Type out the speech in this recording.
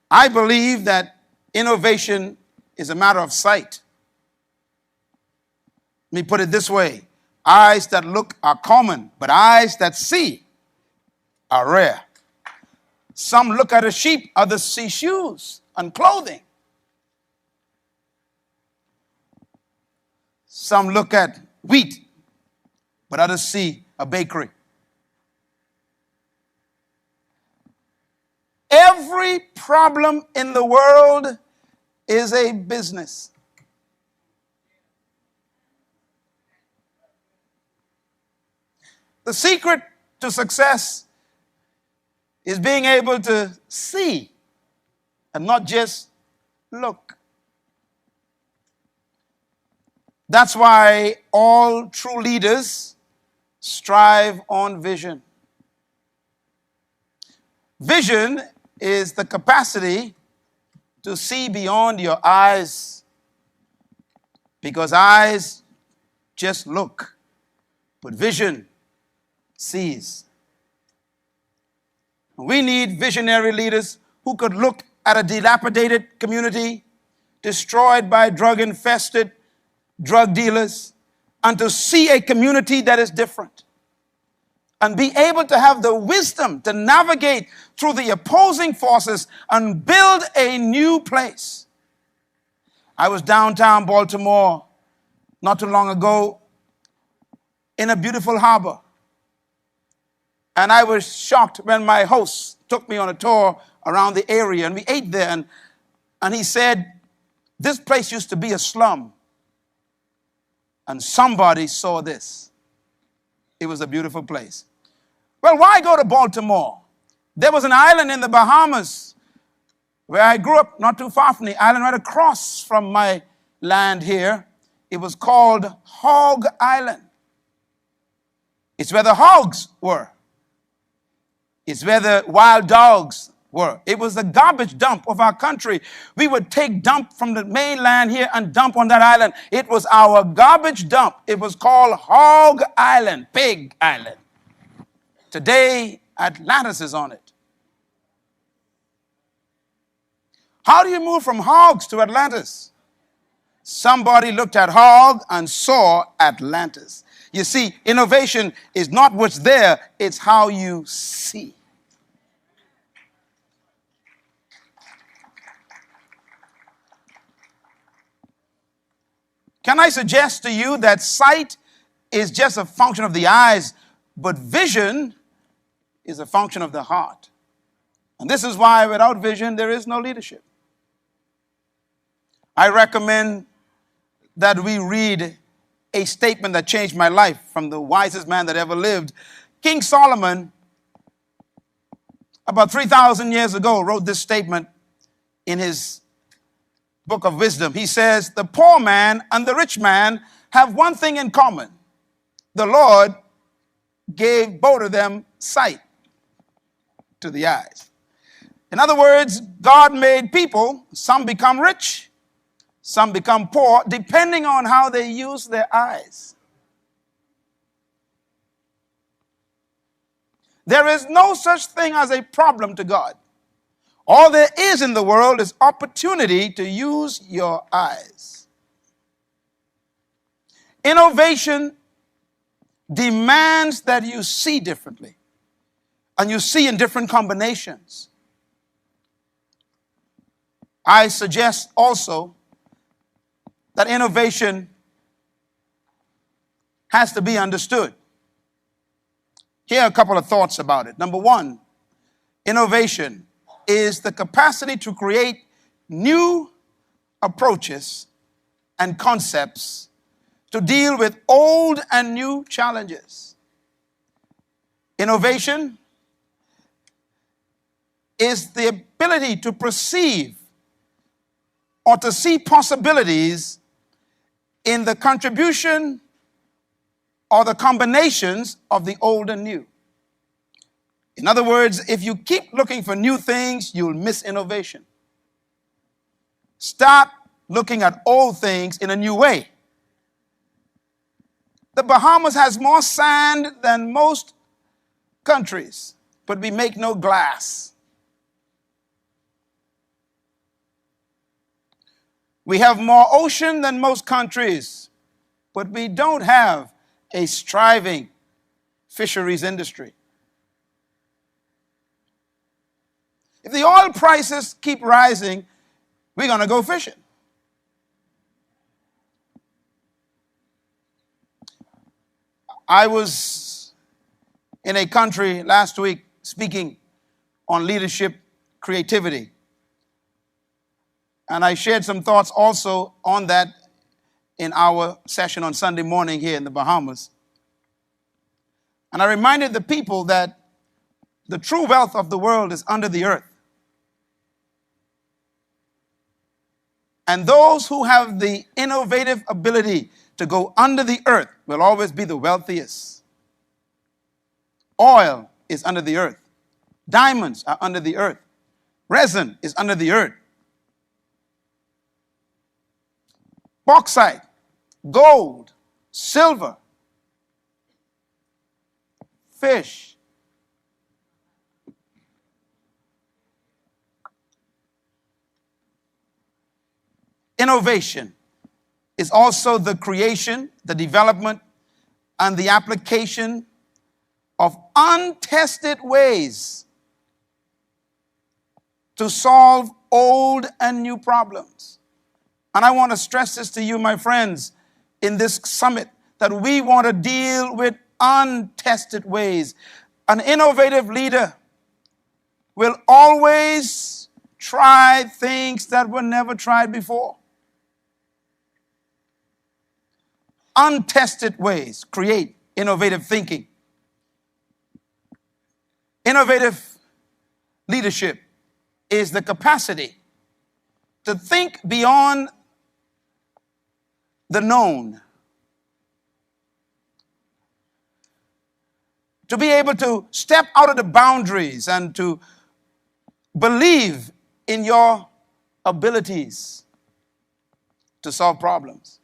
I believe that innovation is a matter of sight. Let me put it this way. Eyes that look are common, but eyes that see are rare. Some look at a sheep, others see shoes and clothing. Some look at wheat, but others see a bakery. Every problem in the world is a business. The secret to success is being able to see and not just look. That's why all true leaders strive on vision. Vision is the capacity to see beyond your eyes, because eyes just look, but vision sees. We need visionary leaders who could look at a dilapidated community destroyed by drug-infested drug dealers and to see a community that is different and be able to have the wisdom to navigate through the opposing forces and build a new place. I was downtown Baltimore not too long ago in a beautiful harbor. And I was shocked when my host took me on a tour around the area, and we ate there, and he said, this place used to be a slum, and somebody saw this. It was a beautiful place. Well, why go to Baltimore? There was an island in the Bahamas where I grew up, not too far from the island, right across from my land here. It was called Hog Island. It's where the hogs were. It's where the wild dogs were. It was the garbage dump of our country. We would take dump from the mainland here and dump on that island. It was our garbage dump. It was called Hog Island, Pig Island. Today, Atlantis is on it. How do you move from hogs to Atlantis? Somebody looked at hog and saw Atlantis. You see, innovation is not what's there, it's how you see. Can I suggest to you that sight is just a function of the eyes, but vision is a function of the heart? And this is why without vision, there is no leadership. I recommend that we read a statement that changed my life from the wisest man that ever lived. King Solomon, about 3,000 years ago, wrote this statement in his book of wisdom. He says, the poor man and the rich man have one thing in common. The Lord gave both of them sight to the eyes. In other words, God made people, some become rich, some become poor, depending on how they use their eyes. There is no such thing as a problem to God. All there is in the world is opportunity to use your eyes. Innovation demands that you see differently, and you see in different combinations. I suggest also that innovation has to be understood. Here are a couple of thoughts about it. Number one, innovation is the capacity to create new approaches and concepts to deal with old and new challenges. Innovation is the ability to perceive or to see possibilities in the contribution or the combinations of the old and new. In other words, if you keep looking for new things, you'll miss innovation. Start looking at old things in a new way. The Bahamas has more sand than most countries, but we make no glass. We have more ocean than most countries, but we don't have a striving fisheries industry. If the oil prices keep rising, we're going to go fishing. I was in a country last week speaking on leadership creativity. And I shared some thoughts also on that in our session on Sunday morning here in the Bahamas. And I reminded the people that the true wealth of the world is under the earth. And those who have the innovative ability to go under the earth will always be the wealthiest. Oil is under the earth. Diamonds are under the earth. Resin is under the earth. Bauxite, gold, silver, fish. Innovation is also the creation, the development, and the application of untested ways to solve old and new problems. And I want to stress this to you, my friends, in this summit, that we want to deal with untested ways. An innovative leader will always try things that were never tried before. Untested ways create innovative thinking. Innovative leadership is the capacity to think beyond the known, to be able to step out of the boundaries and to believe in your abilities to solve problems.